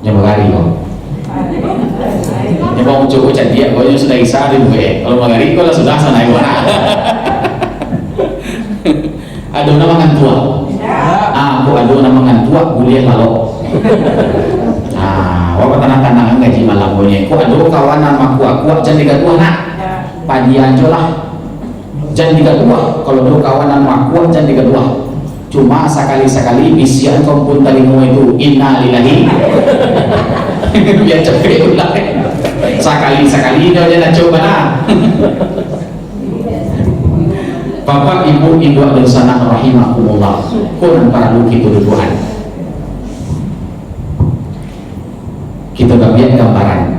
Yang magari ko. Yang mau cukup dia, kau yang sudah isa di gue. Kalau magari ko lah sudah sana ibu anak. Aduh nama ngantua. Aku aduh nama ngantua kuliah lalu. Wapa tanah-tanah gaji malam punya. Ku aduh kawan nama aku jangan digaduh nak. Padian lah. Jangan digaduh. Kalau aduh kawan nama aku jangan digaduh. Cuma sekali-sekali bisian kau pun talimu itu inna lillahi. Biar cepet ulang. Sekali-sekali dia nak coba lah. Bapak ibu induk dan sanak rahimahumullah. Kurang para luki tuduhan. Kita gak lihat gambaran.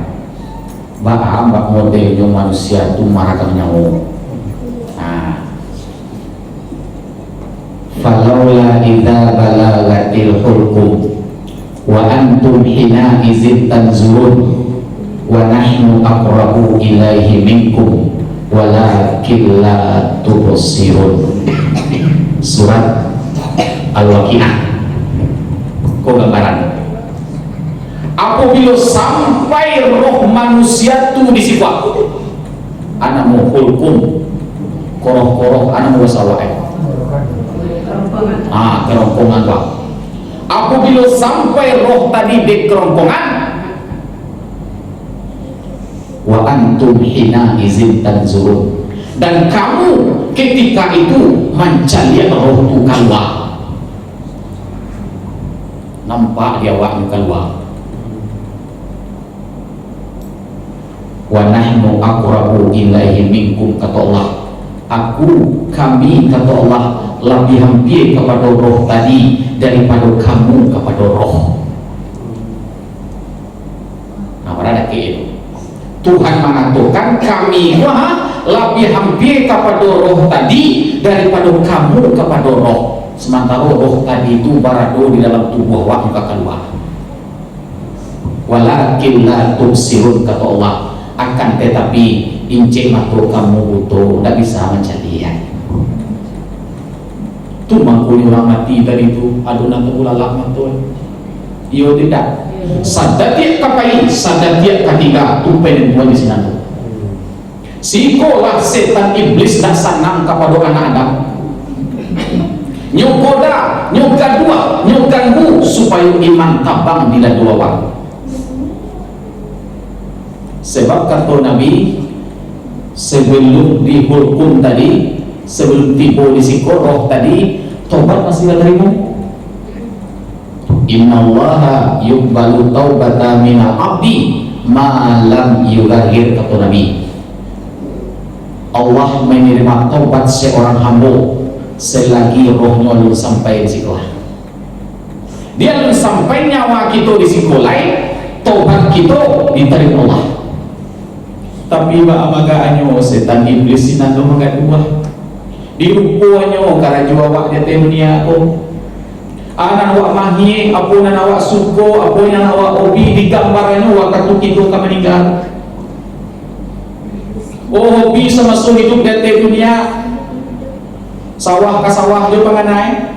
Mbak modelnya manusia itu marakam nyawa. Falaula idza balagatil hulqum wa antum hina izin tanzurun wa nahnu aqrabu ilaihi minkum walakin la tubsirun. Surat Al-Waqiah. Kok gambaran? Apabila sampai roh manusia itu disifat, anak mau hulkum, koroh-koroh, anak mau sawai. Kerongkongan bang. Apabila sampai roh tadi di kerongkongan, wa antum hina izin tanzurun, dan kamu ketika itu mencari roh itu keluar, nampak dia waktu keluar. Wa nahnu aqrabu ilaihi minkum, kata Allah, kami kata Allah lebih hampir kepada roh tadi daripada kamu kepada roh. Ada itu Tuhan mengatakan kami lebih hampir kepada roh tadi daripada kamu kepada roh, sementara roh tadi itu berada di dalam tubuh waktu keluar. Walakin la tubsirun, kata Allah, akan tetapi incik mata kamu butuh tidak bisa mencari. Tu mangkuli orang mati tadi tu aduh nak ulalak mata. Iyo tidak. Sadatiak kapai, sadatiak ketiga tu penentuan di sini tu. Sikolah setan iblis dah sanang kepada anak Adam. Nyogoda, nyogadua, nyoganggu supaya iman tabang di dua waktu. Sebab kata Nabi, sebelum dihukum tadi, sebelum tiba di sikoroh tadi, tobat masih tak terima. Inna allaha yukbalu taubata minal abdi malam yugahir, kata Nabi. Allah menerima taubat seorang hamba selagi rohnya belum sampai di sikoroh. Dia belum sampai nyawa kita di sikolai, taubat kita diterima Allah. Tapi bagaimana setan iblis sinan lo mengadua dirupuannya karena jua wak dia dunia aku anak wak mahi apa nan awak suko apa yang awak hobi digambarnya wak kartu kita akan meninggal. Hobi semasa hidup dia dunia, sawah ke sawah dia penganai,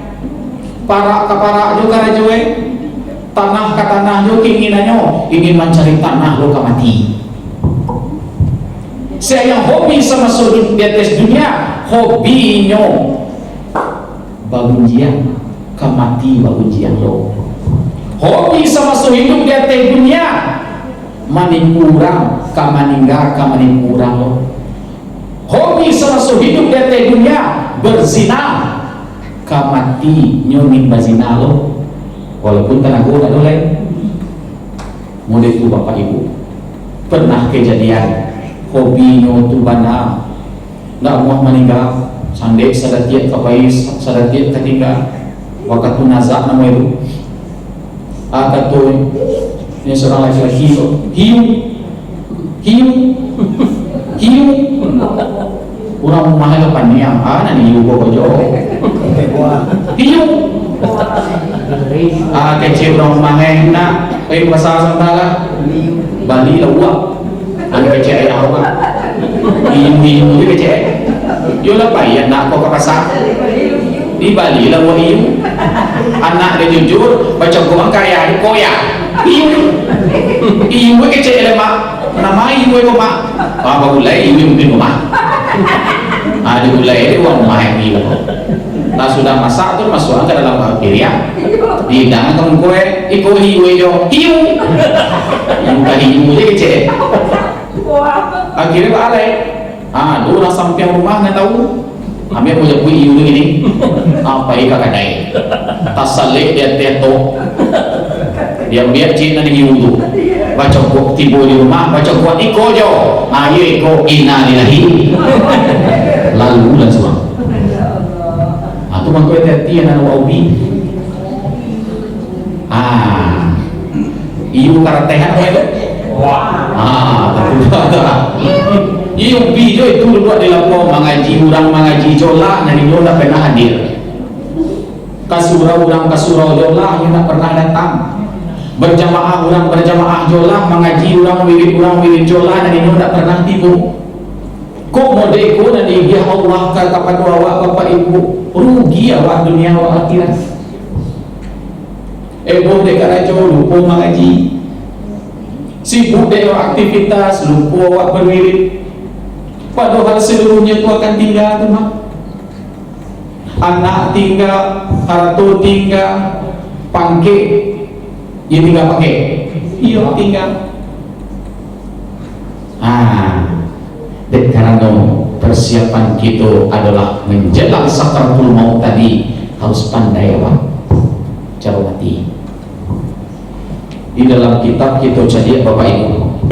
parak ke parak dia karena jua, tanah ke tanah dia keinginannya ingin mencari tanah lo ke mati. Saya yang hobi sama sudut di atas dunia, hobinya bangunjian, kemati bangunjian lo. Hobi sama hidup di atas dunia, manipurang, kamaningga, kamanipurang lo. Hobi sama hidup di atas dunia, berzina, kamati nyomin bazina lo. Walaupun kan aku tak boleh. Mudah itu bapak ibu pernah kejadian hobinya tu bana nak mau meninggal sandek sadatiat kapais sadatiat ketiga waktu nazak nama itu kata ini seorang laki-laki hiu orang mahal panjang nani hiu bojo hiu kecil orang mahal nak bahasa Santala Bali lawak anak kecil ayah awak hiu kecil yo lah payah nak kau ke pasar di Bali lah hiu anak dia jujur baca gua kaya koya hiu Iwe kece ele mak, nama iwe ko mak. Apa gulai iwe mungkin ko mak. Ada gulai itu uang mak iwe ko. Tak sudah masak tu masuk ke dalam piring. Dihidang kamu kue, iko iwe jo, hiu. Yang bukan hiu je kece. Akhirnya balik. Dulu orang sampai rumah nak tahu. Ambil punya kui iu ini. Apa ika kadai? Tasalik dia teto. Dia biar cina di hiu tu. Baca kok tiba di rumah, baca kuat iko jo. Ayo iko innalillahi. Lalu bulan semua. Atau mangkoi teti yang anu aubi. Iu karatehan apa itu? Iu video itu luar di lampau mengaji orang mengaji jola dan itu tak pernah hadir. Kasurau orang kasurau jola yang tak pernah datang. Berjamaah orang berjamaah jola mengaji orang wirid jola dan itu tak pernah tipu. Kok modeko dan dia Allah kepada awak bapak ibu rugi awak dunia awak akhirat. Boleh karajo lupa mengaji, sibuk dengan aktivitas lupa awak berwirid. Padahal seluruhnya itu akan tinggal tuh mak. Anak tinggal, harta tinggal, pangke, ya tinggal pakai, iya tinggal. Dan karena persiapan kita adalah menjelang sakaratul maut tadi harus pandai awak cara mati. Di dalam kitab kita jadi Bapak Ibu.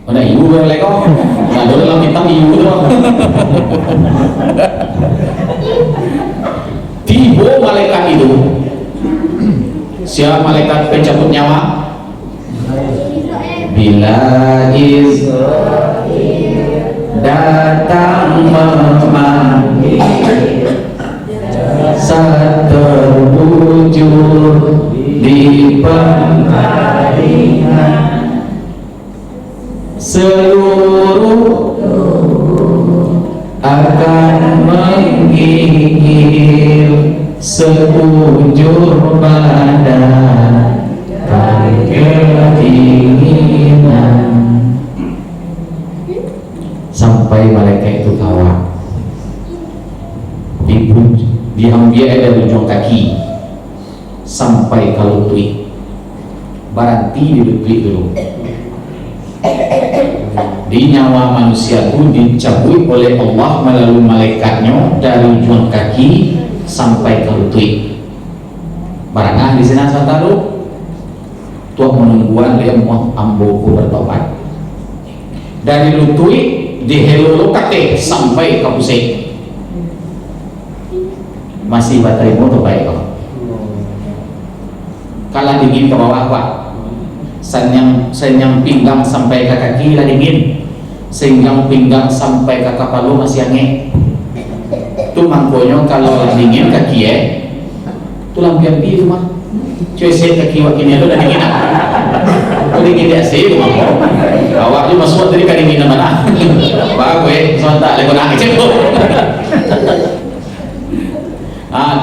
Ada ibu boleh kok. Ada dalam kitab ibu tu. Tiba malaikat itu. Siapa malaikat pencabut nyawa? Bila datang memanggil saat terbujur di pengharingan seluruh akan menggigil seujur badan dan kedinginan sampai malaikat itu tawa diambil dari ujung kaki sampai ke lutut, berhenti di lutut dulu. Di nyawa manusia itu dicabut oleh Allah melalui malaikatnya dari ujung kaki sampai ke lutut. Barangkali di sana saya taruh Tuhan menungguan dia mau amboku bertobat dari lutut di helolo kate sampai ke pusat masih baterai motor baik kok. Kalau dingin ke bawah pak, senyang pinggang sampai ke kaki lah dingin, senyang pinggang sampai ke kepala masih aneh. Tu mangkonya kalau dingin kaki tu lampian pi tu mah, cuy saya kaki wakini itu dah dingin apa? Dingin dia sih tu mangko. Awak tu masuk dari kedinginan mana? Bagus, sebentar lagi nak cekuk.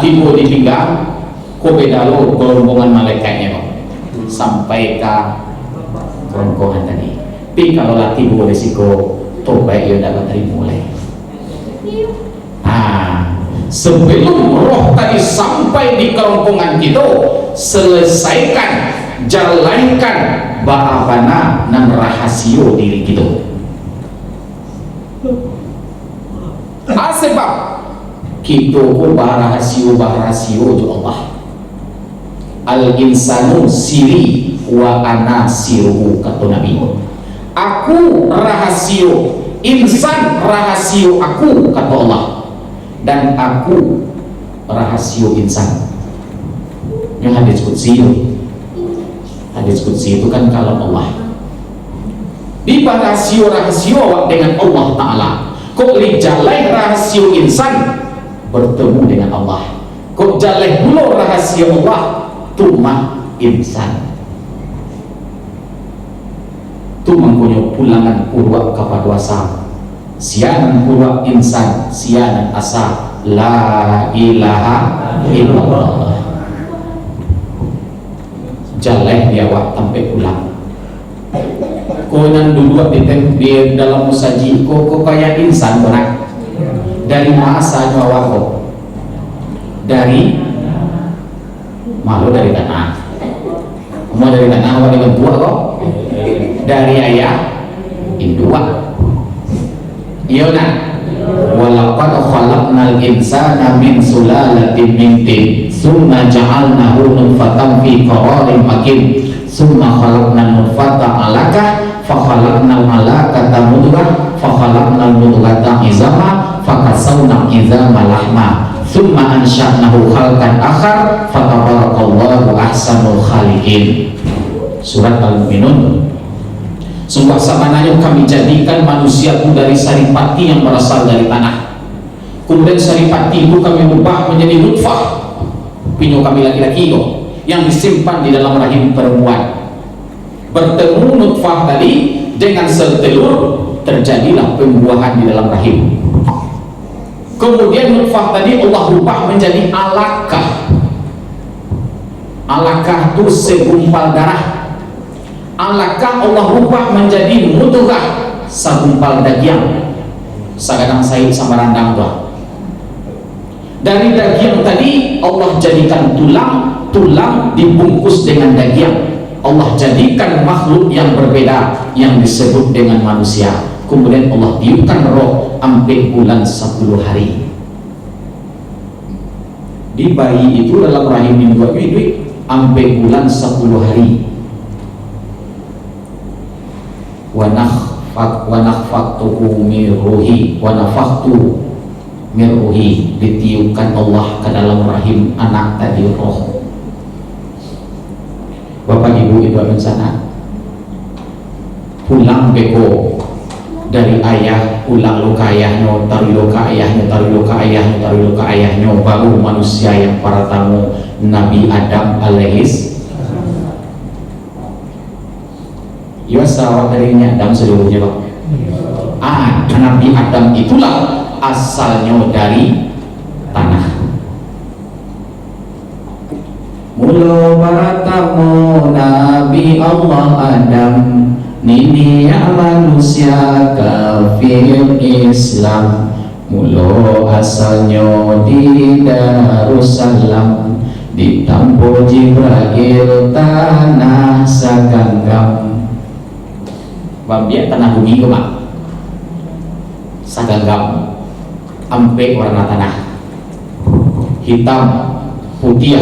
Tiba di pinggang, kau bedalo rombongan malaikatnya kok sampai ke rombongan tadi. Tapi kalau latih boleh risiko tobat ia dapat terima mulai. Sebelum roh tadi sampai di kerongkongan kita, selesaikan, jalankan ba'abana dan rahasio diri kita. Sebab kita ko barahasio jo Allah. Al-insanu siri wa ana siruhu kata Nabi. Aku rahasio, insan rahasio aku kata Allah, dan aku rahasio insan. Yang hadis qudsi. Hadis qudsi itu kan kalau Allah. Di rahasio dengan Allah Ta'ala. Kok lijalai rahasio insan bertemu dengan Allah. Kok jalai dulu rahasia Allah tumah insan. Tu mempunyai pulangan purwa kapaduasa. Sianan purwa insan, sianan asa la ilaha illallah. Jaleh dia awak sampai pulang. Kau nan duduk di dalam musaji, kau kayak insan benak. Dari masa awak kau? Dari malu dari tanah. Mau dari tanah awak dengan tua kau? Dari ayah indua. Iya nak. Walaqad khalaqnal insana min sulalatin min tin summa ja'alnahu nutfatan fi qararin makin summa khalaqnal nutfata 'alaqah fa khalaqnal 'alaqata mudghah fa khalaqnal mudghata 'izama fa kasawna 'izama lahma summa ansha'nahu khalqan akhar fa tabarakallahu ahsanul khaliqin. Surat Al-Mu'minun. Sungguh sabananya kami jadikan manusia itu dari saripati yang berasal dari tanah. Kemudian saripati itu kami ubah menjadi nutfah, pinyo kami laki-laki itu yang disimpan di dalam rahim perempuan. Bertemu nutfah tadi dengan sel telur, terjadilah pembuahan di dalam rahim. Kemudian nutfah tadi Allah ubah menjadi alaqah. Alaqah itu segumpal darah. Alaqah Allah ubah menjadi mudghah, segumpal daging. Sagadang said sama randang tuh. Dari daging tadi Allah jadikan tulang, tulang dibungkus dengan daging. Allah jadikan makhluk yang berbeda yang disebut dengan manusia. Kemudian Allah tiupkan roh sampai bulan 10 hari. Di bayi itu dalam rahim induk sampai bulan 10 hari. Wa nafakhtuhu min ruhi wa nafakhtu min ruhi, ditiupkan Allah ke dalam rahim anak tadi roh. Bapak Ibu Ibu sana pulang beko dari ayah, pulang luka ayahnya, taruh luka ayahnya, taruh luka ayahnya, taruh luka ayahnya, baru manusia yang para tamu Nabi Adam alaihis. Ya sawah darinya Adam seluruhnya Pak. Nabi Adam itulah asalnya dari tanah. Mula bertemu Nabi Allah Adam, nini ya manusia kafir Islam. Mula asalnya di Darussalam, ditampu Jibril tanah saganggam. Bambiak tanah bumi Pak, saganggam ampe warna tanah, hitam, putih,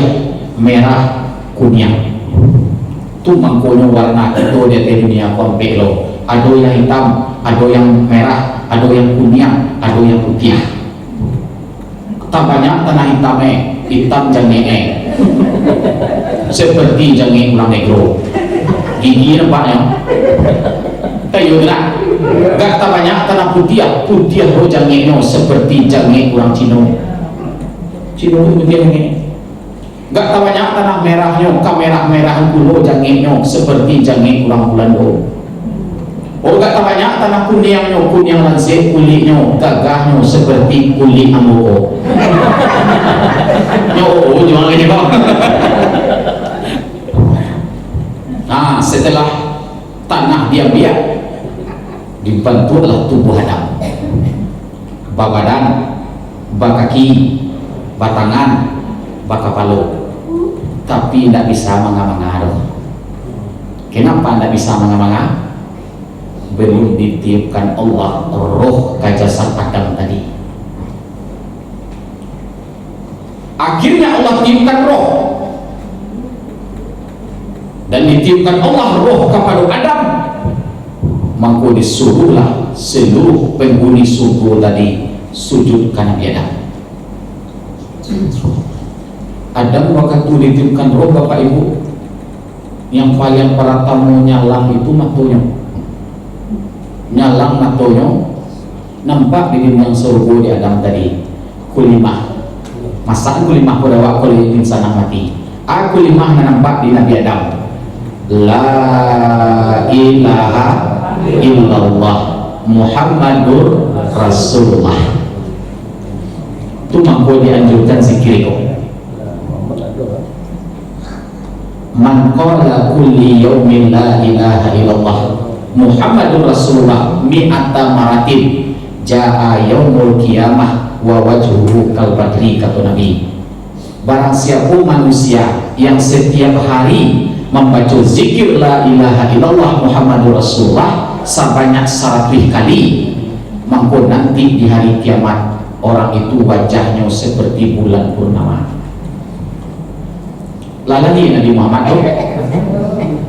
merah, kuning. Tu mangkono warna itu di dunia kompe lo. Ada yang hitam, ada yang merah, ada yang kuning, ada yang putih. Tak banyak tanah hitam jange seperti jange ulang negro. Gigi nampaknya. Tayo na. Gak tak banyak tanah putih ho jange seperti jange ulang Cino. Cino itu putih jange. Gak tak banyak tanah merahnya, kamerah-merahan kulo janginyo seperti jangin ulang bulan do. Oh gak tak banyak tanah kuningnya, kuning lansir kulitnya, gagahnya seperti kulit amoko. Jangan ini Bang. Nah setelah tanah diambil, dibantu adalah tubuh Adam. Badan, bakaki, batangan, bakapalo. Tapi tidak bisa manga-manga. Kenapa tidak bisa manga-manga? Belum ditiupkan Allah roh ke jasad Adam tadi. Akhirnya Allah tiupkan roh, dan ditiupkan Allah roh kepada Adam. Maka disuruhlah seluruh penghuni surga tadi sujud karena Adam. Adam waktu ditiupkan roh Bapak Ibu, yang paling para tamu nyalang itu matonya, nyalang matonya nampak di dunia surga di Adam tadi. Kulimah masakan kulimah kodawak kulit insan mati. Kulimah nampak di Nabi Adam. La ilaha illallah Muhammadur Rasulullah. tu mangko dianjurkan zikir itu. Man qala kulli yaumin la ilaha illallah Muhammadur Rasulullah mi'ata maratin jaa yaumul qiyamah wa wajhuhu kal badri, kata Nabi. Barang siapa manusia yang setiap hari membaca zikir la ilaha illallah Muhammadur Rasulullah sebanyak 100 kali, maka nanti di hari kiamat orang itu wajahnya seperti bulan purnama. Lalagi Nabi Muhammad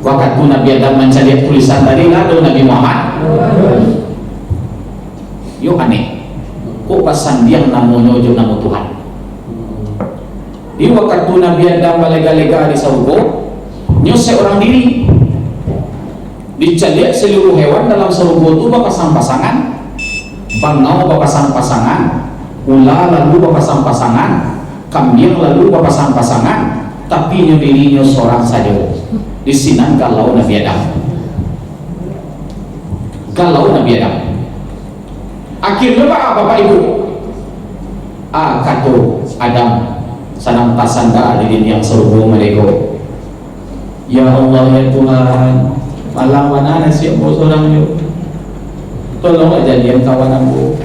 waktu Nabi Adam mencari tulisan tadi, lalu Nabi Muhammad yuk aneh kok pasan dia namanya jo nama Tuhan. Di waktu Nabi Adam balega-lega di surga nyo seorang diri dicaliak seluruh hewan dalam surga itu berpasang-pasangan, bangau berpasang-pasangan, ular lalu berpasang-pasangan, kambing lalu berpasang-pasangan, tapi nyo dirinya seorang saja. Di sini galau Nabi Adam, galau Nabi Adam. Akhirnya Bapak Ibu, kata Adam sanang tasanda di yang surga mereka. Ya Allah ya Tuhan, malam mana nasi aku seorang yuk, tolong aja dia kawan aku.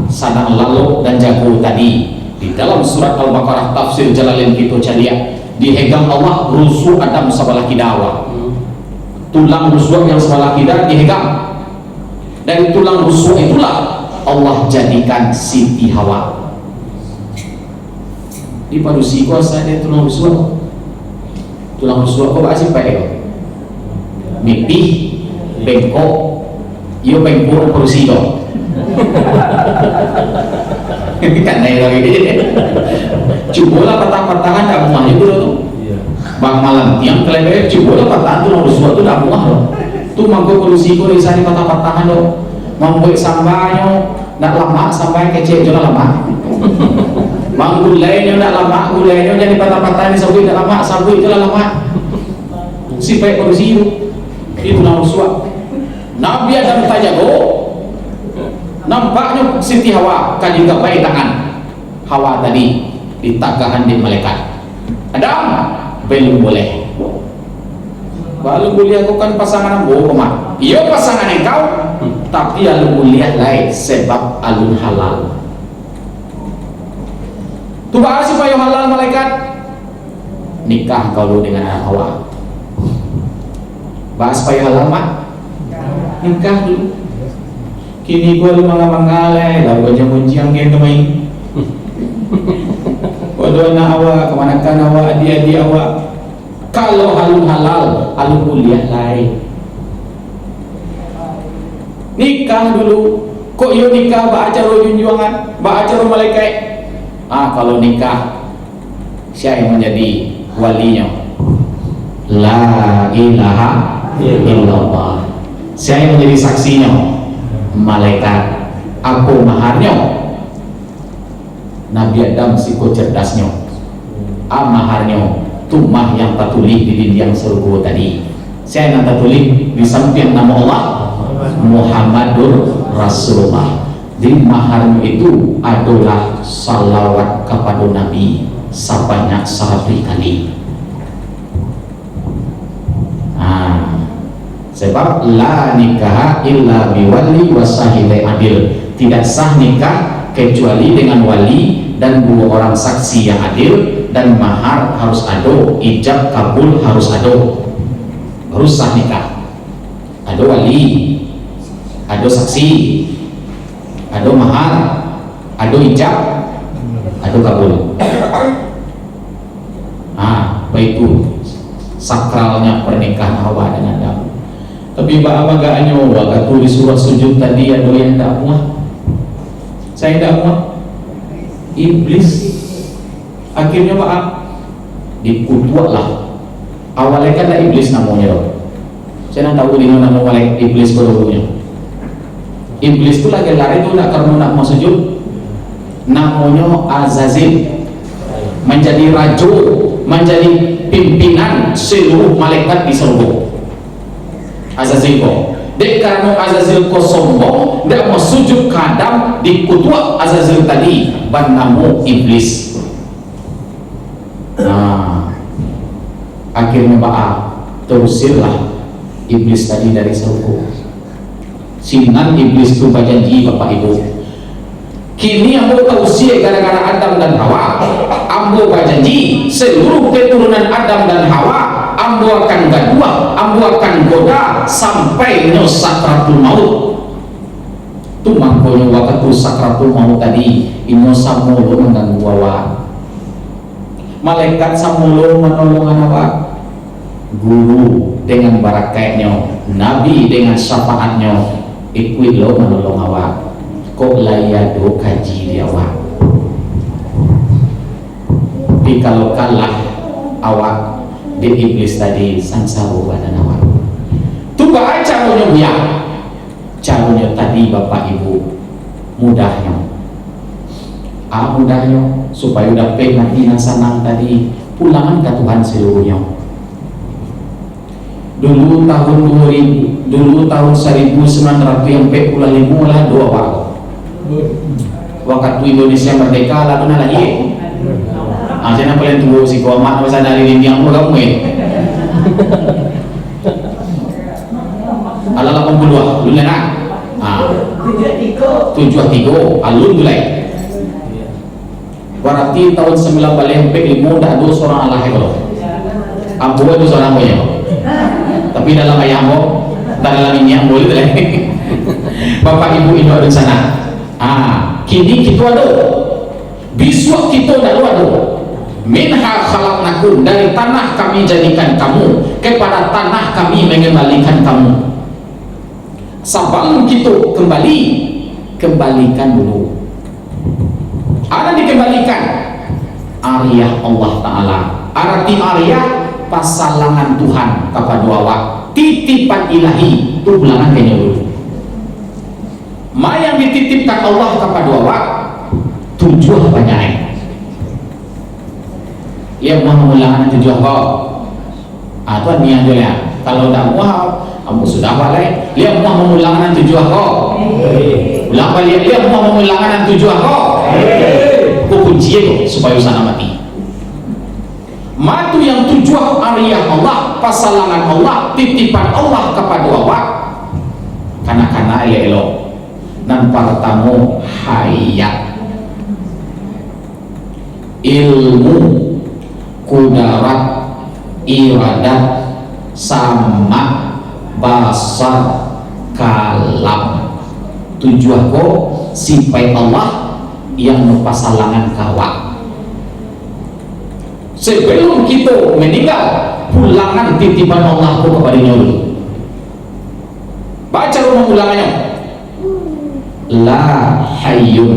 Sanang lalu dan jago tadi di dalam surat Al-Baqarah tafsir Jalalain kita calia dihegam Allah rusuk Adam sebelah kidawa, tulang rusuk yang sebelah kidar dihegam. Dari tulang rusuk itulah Allah jadikan Siti Hawa. Di parusi kuasa dia tulang rusuk. Tulang rusuk kok asih pakai mimpi bengkok, iyo bengkok parusi itu. Kan naik lagi cubolah patah-patahan dah rumah itu tuh. Bang malam tiang kelebek cubolah patahan tulang rusuk itu dah rumah loh. Tu mangko parusi ko isa di patah-patahan loh. Mampu sambanyo nak lama sampai kecil juga lama. Mang gulainya nak lama, gulainya jadi patah-patah di sawi nak lama, sawi itu lama. Si baik parusi itu nama suap. Nabi Adam tajago. Nampaknya Siti Hawa kali gapai tangan Hawa tadi ditagahan di malaikat. Adam belum boleh. Balu boleh aku kan pasangan ambo kemar. Iya pasangan engkau, tapi alu boleh lain sebab alun halal. Tu bahas supaya halal malaikat nikah kau dengan Hawa. Bahas supaya halal mak nikah dulu. Kini gua lu mangga-manggalai lalu aja munciang gen kemain. Waduh anak awak kemanakan awak dia awak. Kalau halal halal alun kuliah lain. Nikah dulu. Kok yo nikah ba'acara junjuangan, ba'acara malaikat. Kalau nikah siapa yang menjadi walinya? La ilaha illallah. Siapa yang menjadi saksinya? Malaikat. Aku maharnya Nabi Adam siko cerdasnya. Maharnya tumah yang tertulis di dinding surga tadi. Saya yang tertulis di samping nama Allah Muhammadur Rasulullah. Di maharnya itu adalah salawat kepada Nabi sebanyak 100 kali. Sebab la nikah illa biwali wasahidai adil. Tidak sah nikah kecuali dengan wali dan 2 orang saksi yang adil, dan mahar harus ada, ijab kabul harus ada, baru sah nikah. Ada wali, ada saksi, ada mahar, ada ijab, ada kabul. Itu sakralnya pernikahan Hawa dan Adam. Tapi bagaimana waktu tulis surat sujud tadi ada yang tak muat. Saya tak muat. Iblis akhirnya dikutuk lah. Awalnya kan ada iblis namanya. Saya nak tahu dengan nama awalnya iblis dulunya. Iblis itu lagi lari itu nak karena nak mau sujud. Namanya Azazil. Menjadi raja, menjadi pimpinan seluruh malaikat di surga. Azazil kok dek karena Azazil ko sombong dak mau sujud ke Adam di kutua Azazil tadi banamu iblis. Nah, akhirnya terusirlah iblis tadi dari surga. Sinan iblis itu berjanji Bapak Ibu, kini ambo tausia gara-gara Adam dan Hawa, ambo berjanji seluruh keturunan Adam dan Hawa ambo akan gaduh, ambo akan goda sampai sakratul maut. Tu mangkonya waktu sakratul maut tadi ino samulu mengganggu wawa. Malaikat samulu menolongan apa? Guru dengan barakatnya, nabi dengan syafaatnya, ikut lo menolong awak. Kok layado kaji di awak. Tapi kalau kalah awak di iblis tadi sansaru badan awak. Tu caranya ya. Caranya tadi Bapak Ibu mudahnya. Mudahnya supaya udah mati senang tadi pulangan ke Tuhan seluruhnya. Dulu tahun 2000, dulu tahun 1945 lah dua waktu Indonesia merdeka lalu lagi. Saya paling tunggu si komat masa dari ini yang kamu ala 82 dulu nak. 73 alun mulai. Berarti tahun 1945 dah dua seorang Allah kalau. Ambo itu seorang punya. Tapi dalam ayahmu, dalam ini yang boleh deh. Bapak Ibu ini ada di sana. Kini kita ada. Besok kita ada. Minha khalaqnakum, dari tanah kami jadikan kamu, kepada tanah kami mengembalikan kamu. Sabang kita kembalikan dulu. Ada dikembalikan Ariyah Allah Ta'ala. Arti Ariyah pasalangan Tuhan kepada awak, titipan ilahi itu ulangan kayaknya dulu. Ma yang dititipkan Allah kepada awak tujuh banyak. Dia mau ulangan tujuh kok. Tuan ni yang jualan. Kalau tak mau, kamu sudah balik. Dia mau ulangan tujuh kok. Ulang balik. Dia mau ulangan tujuh kok. Kunci supaya sana mati. Matu yang tujuan Ariyah Allah, pasalangan Allah, titipan Allah kepada awak. Kana-kana elo dan para tamu hayat. Ilmu, kudarat, iradat, sama, basar, kalam. Tujuan ko sifat Allah yang pasalangan kawak. Sebelum kita meninggal, pulangan titipan Allah kepada dulu. Baca rumah ulangannya. La hayyun,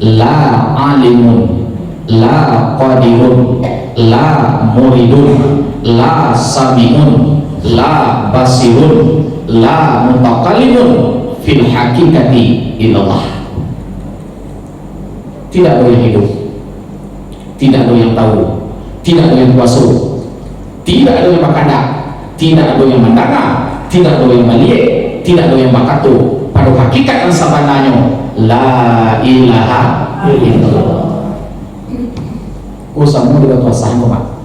la alimun, la qadirun, la muridun, la sami'un, la basirun, la mutakallimun fil hakikati illallah. Tidak ada yang hidup, tidak ada yang tahu, tidak ada yang kuasa, tidak ada yang berkata, tidak ada yang mendengar, tidak ada yang melihat, tidak ada yang bakatu. Pada hakikat yang sebenarnya la ilaha illallah. Kusamu dengan kuasaan kok,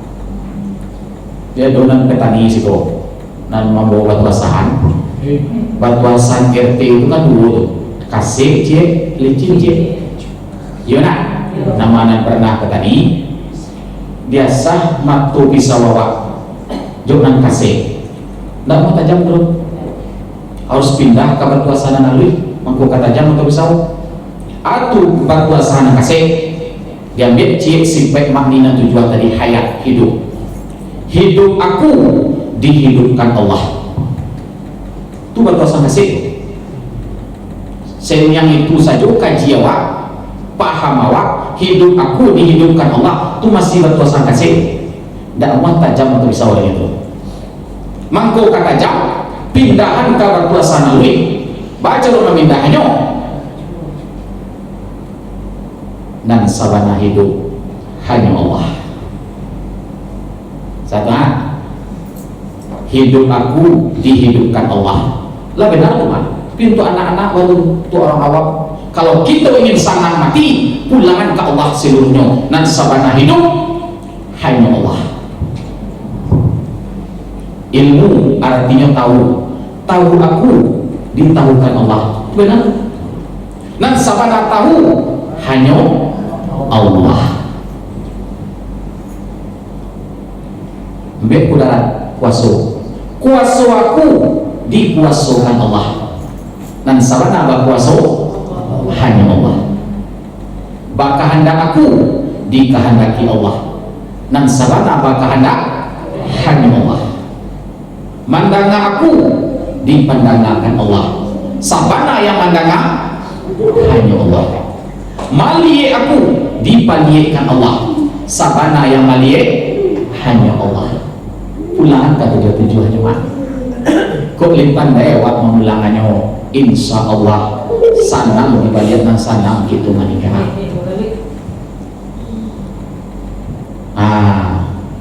dia donan petani sih kok, dan membawa batuasan. Batuasan RT itu kan dulu kasih cek, licin cek. Iya nak, nama anak pernah petani biasa matu pisau wawak jonan kasih nggak mau tajam dulu, harus pindah ke batuasan nalui mangku tajam atau pisau atau batuasan kasih diambil cik simpai maknina tujuan tadi hayat hidup. Hidup aku dihidupkan Allah, itu batuasan kasih. Yang itu saja kaji awak, paham awak, hidup aku dihidupkan Allah, itu masih bertuasan kasih. Tidak mau tajam atau pisau itu. Mangko kata tajam, pindahan ke bertuasan alwi, baca rumah pindahannya. Dan sabana hidup hanya Allah. Satu, hidup aku dihidupkan Allah. Lah benar tuh man. Tapi untuk anak-anak baru untuk orang awam, kalau kita ingin sangat mati, pulangan ke Allah seluruhnya. Dan sabana hidup hanya Allah. Ilmu artinya tahu. Tahu aku ditahukan Allah. Benar? Dan sabana tahu hanya Allah. Mbak kudarat kuasa. Kuasa aku dikuasakan Allah. Dan sabana berkuasa hanya Allah. Bakahandak aku dikehendaki Allah. Dan sabana bakahandak hanya Allah. Mandanga aku dipandangakan Allah. Sabana yang mandanga hanya Allah. Malie aku dipaliekan Allah. Sabana yang malie hanya Allah. Pulang ke tujuannya mak. Kok limpan lewat memulangannya. Insya Allah sanang dibalik dan sanang gitu menikah.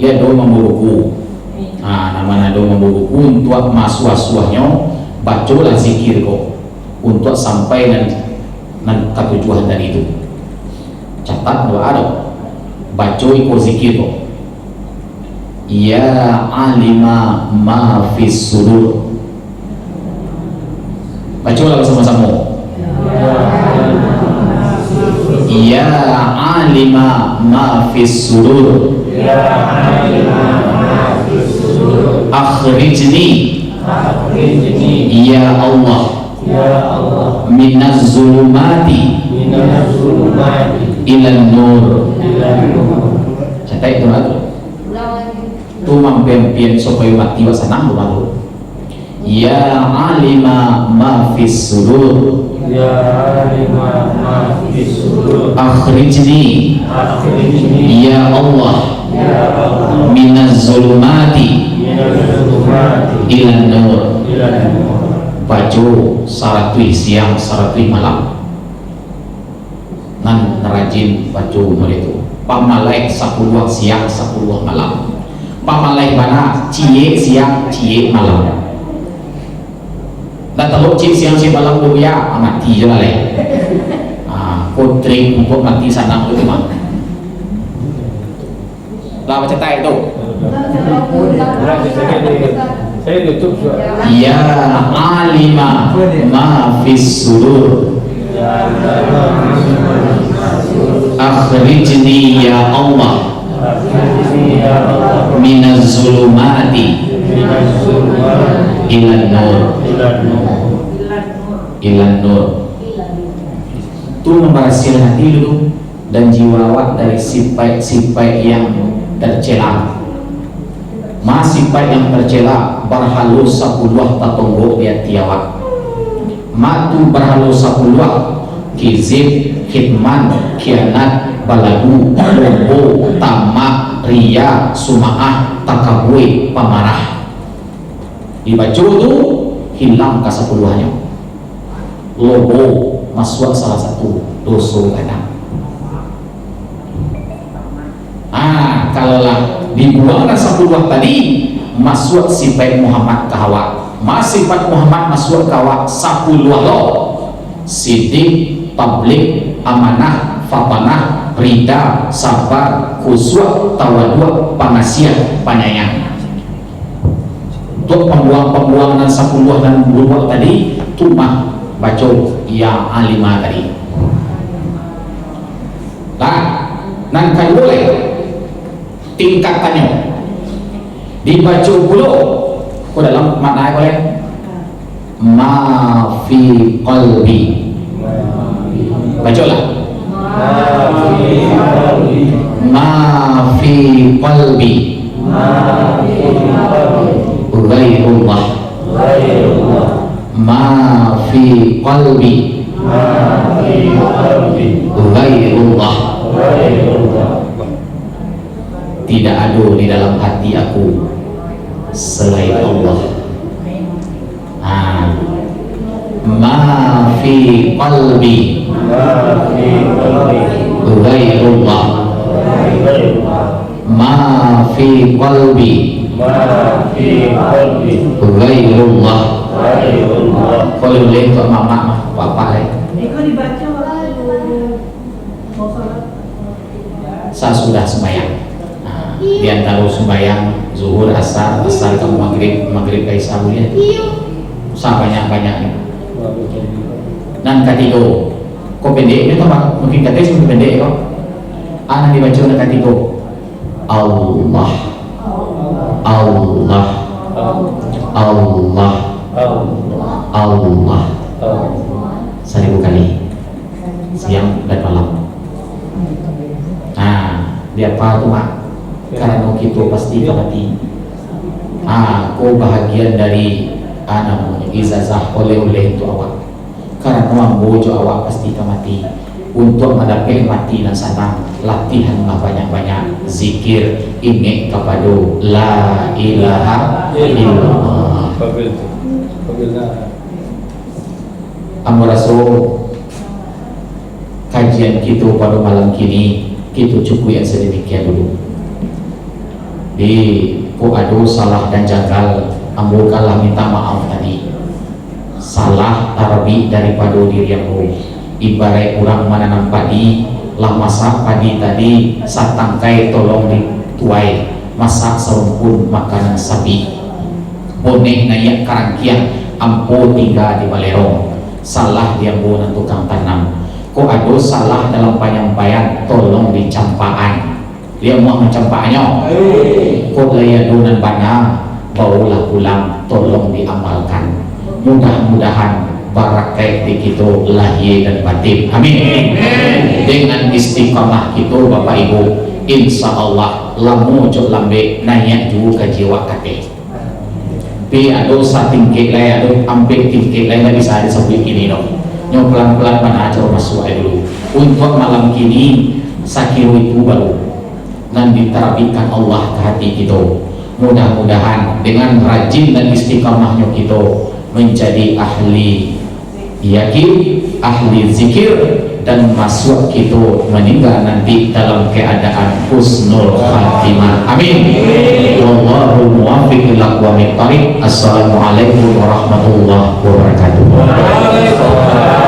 Ya do membuku. Namanya do membuku untuk masuah-suahnya bacalah zikir kok untuk sampai dan ketujuan dari itu. Catat doa ada. Baca ikut zikir kok. Ya alima ma fis sudur. Bacalah bersama-sama. Ya alima ma fis sudur. Akhrijni ya Allah minaz zulumati ilan nur. Catat itu lagi. Tu mampir supaya mati wasanang baru. Ya alima ma fis sudur. Ya alima ma fis sudur. Akhrijni ya Allah minaz zulumati ilan nur. Baca saratui siang saratui malam. Nan rajin baca mereka. Pamalai 10 siang 10 malam. Pamalai bana cie siang cie malam. Dan kalau cie siang cie malam tu ya mati je lah leh. Putri untuk mati sanang tu mah. Lah baca tai tu. Saya tutup. Ya alima ma fis sudur. Akhrijni ya Allah minaz zulumati ilan nur. Ilan nur itu membersihin hati dulu dan jiwa awak dari sifat-sifat yang tercela. Sifat yang tercela berhalu 10 tatonggo dia tiawak. Matu berhalu 10 kizib, khidman, khianat, baladu, lobo, tamak, ria, sumaah, takabui, pamarah. Dibaca itu hilang ke-10-nya. Lobo masuk salah satu dosa kadang. Kalaulah dibuangkan 10 tadi masuk sifat Muhammad ke hawa. Sifat Muhammad masuk ke hawa 10 lo. Sidik, tablik, amanah, fatanah, rida, sabar, khusyuk, tawadhu, pengasih, penyayang. Untuk pembuang-pembuangan 10 dan 20 tadi cuma baca ya alima tadi. Nan kan boleh tingkatannya dibaca pula ko dalam makna boleh ma fi qalbi. Bacalah ma fi qalbi ghairullah. Ma fi qalbi ghairullah. Tidak ada di dalam hati aku selain Allah. Ma fi qalbi ghairullah. Ma fi qalbi ghairullah. Allah. Kalau boleh untuk mama mah bapak lah. Itu dibaca waktu mau sholat. Saya sudah sembahyang. Nah, di antara sembahyang zuhur, asar ke maghrib ke isya ya. Saya banyak-banyak. Dan ketiga, kok pendek itu mungkin katanya sudah pendek kok. Anak dibaca dengan ketiga. Allah, Allah, Allah, Allah, seribu kali siang dan malam. Nah, dia apa tuh mak? Karena kita pasti mati. Aku bahagian dari anak izazah oleh itu awak. Karena mambojo awak pasti mati. Untuk mendapat mati dan sanang, latihanlah banyak-banyak zikir, ingat kepada la ilaha illallah. Ambo Rasul, kajian kita pada malam kini kita cukup yang sedemikian dulu. Di ku adu salah dan janggal, ambo kalah minta maaf tadi. Salah tarbi daripada diri ambo. Ibarat orang menanam padi, lah masak padi tadi satangkai tolong dituai, masak serumpun makanan sapi. Bonek nayak karangkian ampo tinggal di balerong. Salah dia bukan tukang tanam. Kok ada salah dalam penyampaian tolong dicampaan. Dia mau mencampaknya. Kok laya donan bana baulah pulang tolong diamalkan. Mudah-mudahan barakat di kita lahir dan batin. Amin. Dengan istiqamah kita Bapak Ibu, insya Allah lamu jok lambe nanya juga ke jiwa kate. Pi ada satingkit lah, ada hampir tingkit lah bisa ada sampai kini dong. Nyok pelan-pelan mana aja masuk dulu. Untuk malam kini sakiru itu baru dan diterapikan Allah ke hati kita. Mudah-mudahan dengan rajin dan istiqamahnya kita menjadi ahli yakin, ahli zikir, dan masuk kita meninggal nanti dalam keadaan husnul khatimah. Amin. Wallahu muwaffiq ila aqwamit thariq. Assalamualaikum warahmatullahi wabarakatuh.